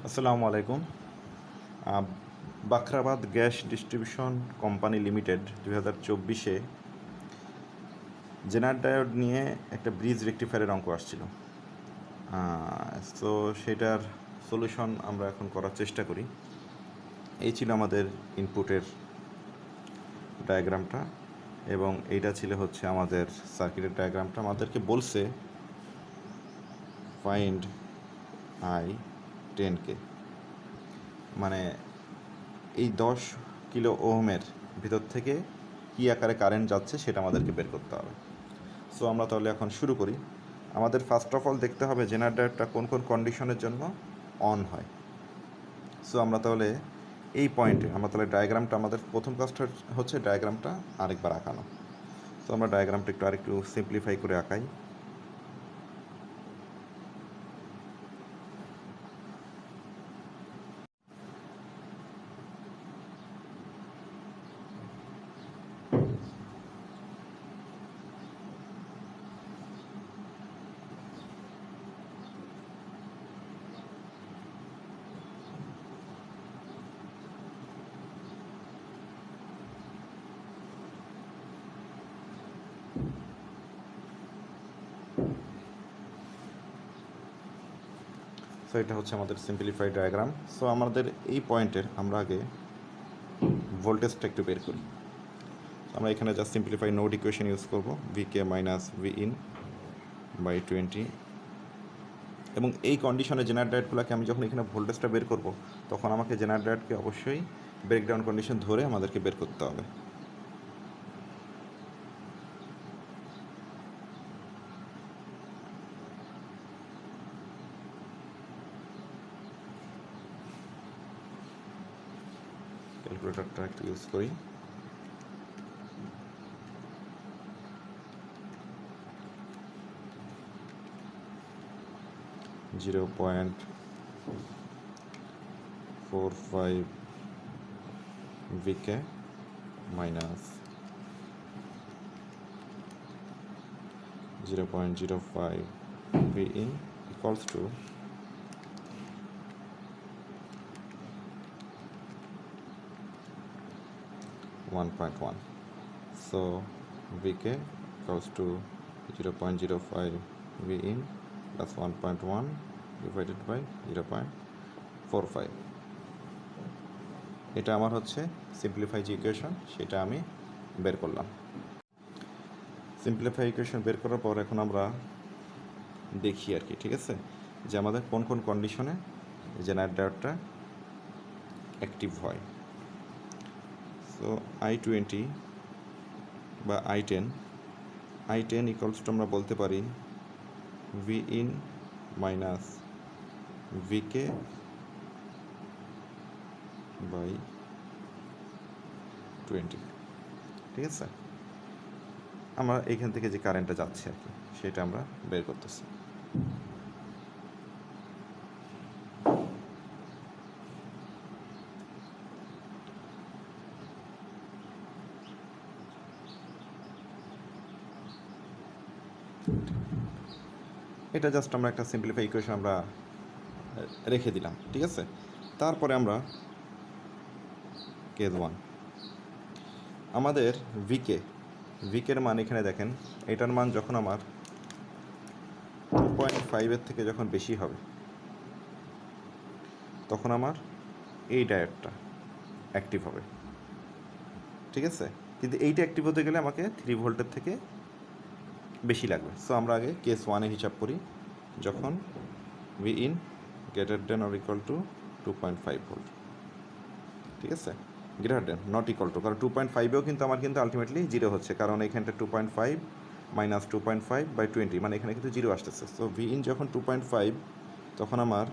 আসসালামু আলাইকুম। আহ, Bakhrabad gas distribution company limited 2024-এ জেনার ডায়োড নিয়ে একটা ব্রিজ রেকটিফায়ারের অঙ্ক আসছিল। তো সেটার সলিউশন আমরা এখন করার চেষ্টা করি। এই ছিল আমাদের ইনপুটের ডায়াগ্রামটা, এবং এইটা ছিল হচ্ছে আমাদের সার্কিটের ডায়াগ্রামটা। আমাদেরকে বলছে ফাইন্ড I10K, মানে এই 10 কিলো ওহমের ভিতর থেকে কী আকারে কারেন্ট যাচ্ছে সেটা আমাদেরকে বের করতে হবে। সো আমরা তাহলে এখন শুরু করি। আমাদের ফার্স্ট অফ অল দেখতে হবে জেনারেটরটা কোন কোন কন্ডিশনের জন্য অন হয়। সো আমরা তাহলে এই পয়েন্টে আমরা তাহলে ডায়াগ্রামটা, আমাদের প্রথম কাজটা হচ্ছে ডায়াগ্রামটা আরেকবার আঁকানো। সো আমরা ডায়াগ্রামটা আরেকটু সিম্পলিফাই করে আঁকাই। সো এটা হচ্ছে আমাদের সিম্পলিফাইড ডায়াগ্রাম। সো আমাদের এই পয়েন্টের আমরা আগে ভোল্টেজটা একটু বের করি। আমরা এখানে just simplify node equation use করব, VK মাইনাস VIN বাই 20। এবং এই কন্ডিশনে জেনারেটরগুলোকে আমি যখন এখানে ভোল্টেজটা বের করব, তখন আমাকে জেনারেটরকে অবশ্যই ব্রেকডাউন কন্ডিশন ধরে আমাদেরকে বের করতে হবে। ক্যালকুলেটরটা একটু ইউজ করি। Zero point 45 VK minus 0.05 VIN equals to 1.1. So VK equals to 0.05 VIN plus 1.1 divided by 0.45. এটা আমার হচ্ছে সিম্পলিফাই যে ইকুয়েশন, সেটা আমি বের করলাম। সিম্পলিফাই ইকুয়েশন বের করার পর এখন আমরা দেখি আর কি, ঠিক আছে, যে আমাদের কোন কোন কন্ডিশনে জেনারেটরটা অ্যাক্টিভ হয়। সো I20 বা I10 ইকুয়ালস টু আমরা বলতে পারি VIN মাইনাস VK বাই 20, ঠিক আছে। আমরা এইখান থেকে যে কারেন্টটা যাচ্ছে আর কি, সেটা আমরা বের করতেছি। এটা জাস্ট আমরা একটা সিম্পলিফাই ইকুয়েশন আমরা রেখে দিলাম, ঠিক আছে। তারপরে আমরা কেস 1, আমাদের ভিকের মান এখানে দেখেন, এটার মান যখন আমার 2.5 থেকে যখন বেশি হবে, তখন আমার এই ডায়োডটা অ্যাক্টিভ হবে, ঠিক আছে। কিন্তু এইটা অ্যাক্টিভ হতে গেলে আমাকে 3 ভোল্টের থেকে বেশি লাগবে। সো আমরা আগে কেস 1-এ হিসাব করি, যখন VIN greater than or equal to 2.5 volt, ঠিক আছে। Greater than, not equal to, কারণ 2.5-এও কিন্তু আমার কিন্তু আলটিমেটলি 0 হচ্ছে, কারণ এখানটা 2.5 মাইনাস 2.5 বাই 20, মানে এখানে কিন্তু 0 আসতেছে। সো VIN যখন 2.5, তখন আমার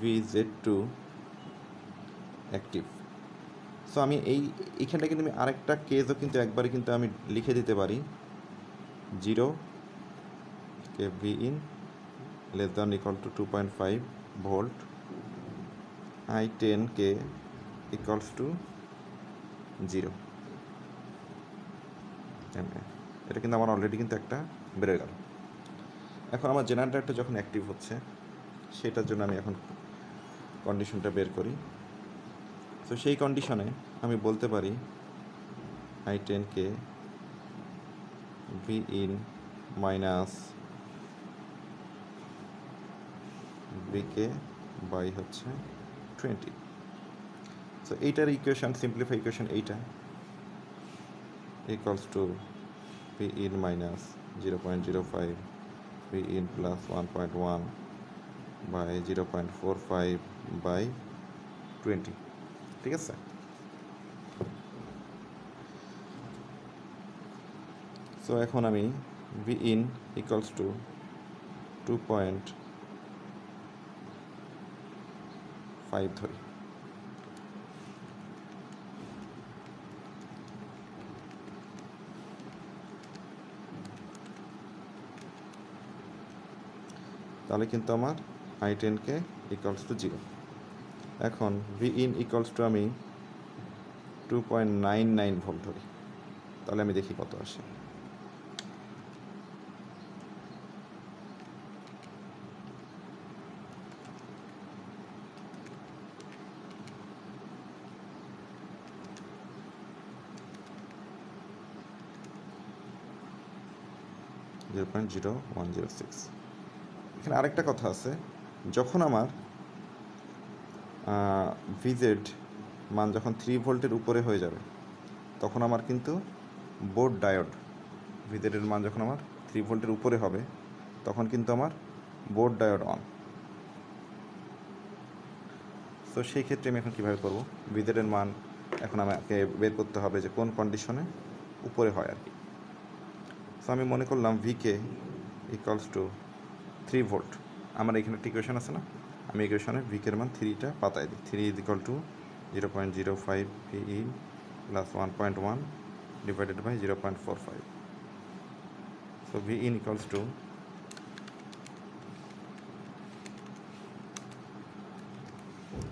VZ2 অ্যাক্টিভ। সো আমি এইখানটা কিন্তু আমি আরেকটা কেসও কিন্তু একবারে কিন্তু আমি লিখে দিতে পারি, 0 কে VIN less than equal to 2.5 volt, I10K equals to 0। এটা কিন্তু আমার অলরেডি কিন্তু একটা বেড়ে গেল। এখন আমার জেনারেটরটা যখন অ্যাক্টিভ হচ্ছে, সেটার জন্য আমি এখন কন্ডিশনটা বের করি। তো সেই কন্ডিশনে আমি বলতে পারি I10কে ভি ইন মাইনাস ভিকে বাই হচ্ছে 20। সো এইটার ইকুয়েশন, সিম্পলিফাই ইকুয়েশন এইটা, equals to V in minus 0.05 V in plus 1.1 by 0.45 by 20। ঠিক আছে? সো এখন আমি ভি ইন ইকুয়ালস টু 2.5 ধরি। তাহলে কিন্তু আমার I10কে ইকুয়ালস টু 0। এখন ভি ইন ইকুয়ালস টু আমি 2.99 ভোল্ট ধরি। তাহলে আমি দেখি কত আসে। (0.0106) এখানে আরেকটা কথা আছে, যখন আমার ভিজেড মান যখন 3 ভোল্টের উপরে হয়ে যাবে, তখন আমার কিন্তু বোর্ড ডায়োড, ভিজেডের মান যখন আমার 3 ভোল্টের উপরে হবে, তখন কিন্তু আমার বোর্ড ডায়োড অন। তো সেই ক্ষেত্রে আমি এখন কীভাবে করব? ভিজেডের মান এখন আমাকে বের করতে হবে যে কোন কন্ডিশনে উপরে হয় আর কি। সো আমি মনে করলাম ভিকে ইকুয়ালস টু 3 ভোল্ট। আমার এখানে একটা ইকুয়েশন আছে না, আমি ইকুয়েশনে ভিকের মান 3টা পাতায় দিই। 3 is equal to 0.05 V in plus 1.1 divided by 0.45। So V in equals to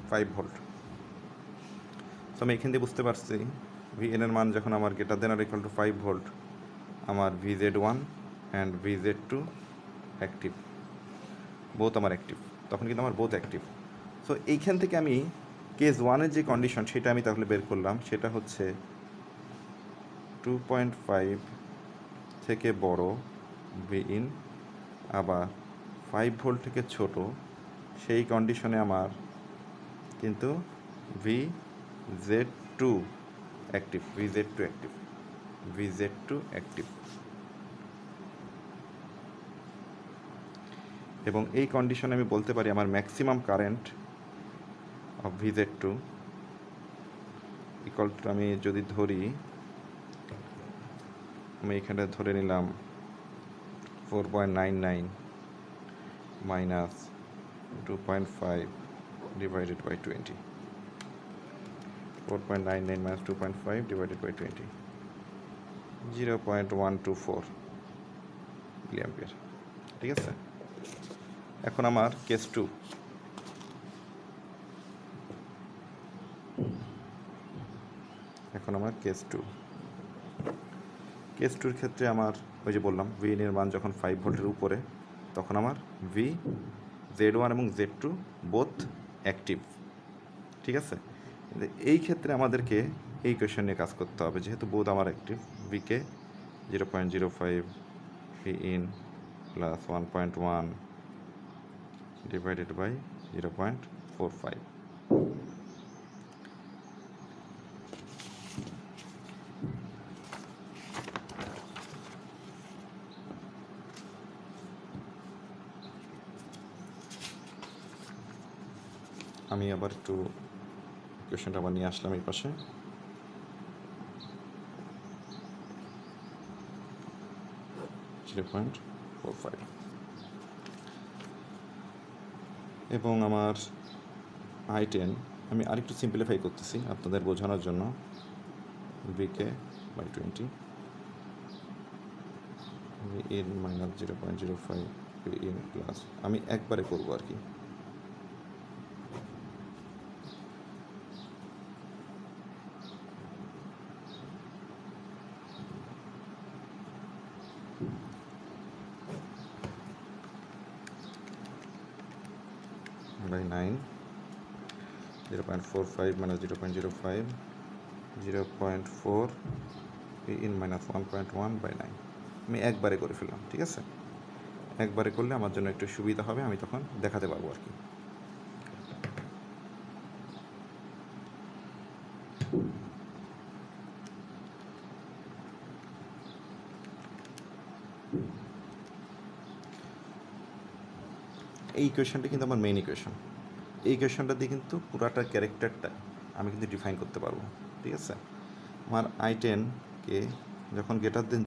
5 volt. So আমি এখান দিয়ে বুঝতে পারছি ভি এন এর মান যখন আমার greater than or equal to 5 volt, আমার VZ1 and VZ2 active, both আমার অ্যাক্টিভ, তখন কিন্তু আমার বোথ অ্যাক্টিভ। সো এইখান থেকে আমি কেস 1-এর যে কন্ডিশন সেটা আমি তাহলে বের করলাম, সেটা হচ্ছে 2.5 থেকে বড় ভি ইন, আবার 5 ভোল্ট থেকে ছোট, সেই কন্ডিশনে আমার কিন্তু VZ2 active, VZ2 active, VZ2 active. এবং এই কন্ডিশনে আমি বলতে পারি আমার maximum current of VZ2 equal to, আমি যদি ধরি, আমি এখানে ধরে নিলাম 4.99 minus 2.5 divided by 20, 4.99 minus 2.5 divided by 20, 0.124 milliampere. ঠিক আছে? এখন আমার কেস 2, কেস 2-র ক্ষেত্রে আমার ওই যে বললাম ভি এর মান যখন 5 ভোল্টের উপরে, তখন আমার VZ1 এবং Z2 বোথ অ্যাক্টিভ। ঠিক আছে? এই ক্ষেত্রে আমাদেরকে এই কোয়েশ্চন নিয়ে কাজ করতে হবে, যেহেতু বোথ আমার active. VK 0.05 V in plus 1.1 divided by 0.45। আমি আবার একটু কোয়েশ্চনটা আবার নিয়ে আসলাম এই পাশে। এবং আমার I10 আমি আরেকটু সিম্পলিফাই করতেছি আপনাদের বোঝানোর জন্য। VK by 20 V in minus 0.05 V in plus, আমি একবারে করবো আর কি। by 9, 0.45 minus 0.05, 0.4 in minus 1.1 by 9. আমি একবারে করে ফেললাম, ঠিক আছে? একবারে করলে আমার জন্য একটু সুবিধা হবে, আমি তখন দেখাতে পারবো আর কি। এই ইকুয়েশনটা কিন্তু আমার মেইন ইকুয়েশন। এই ইকুয়েশনটা দিয়ে কিন্তু পুরাটা ক্যারেক্টারটা আমি কিন্তু ডিফাইন করতে পারবো, ঠিক আছে? আমার I10 কে যখন greater than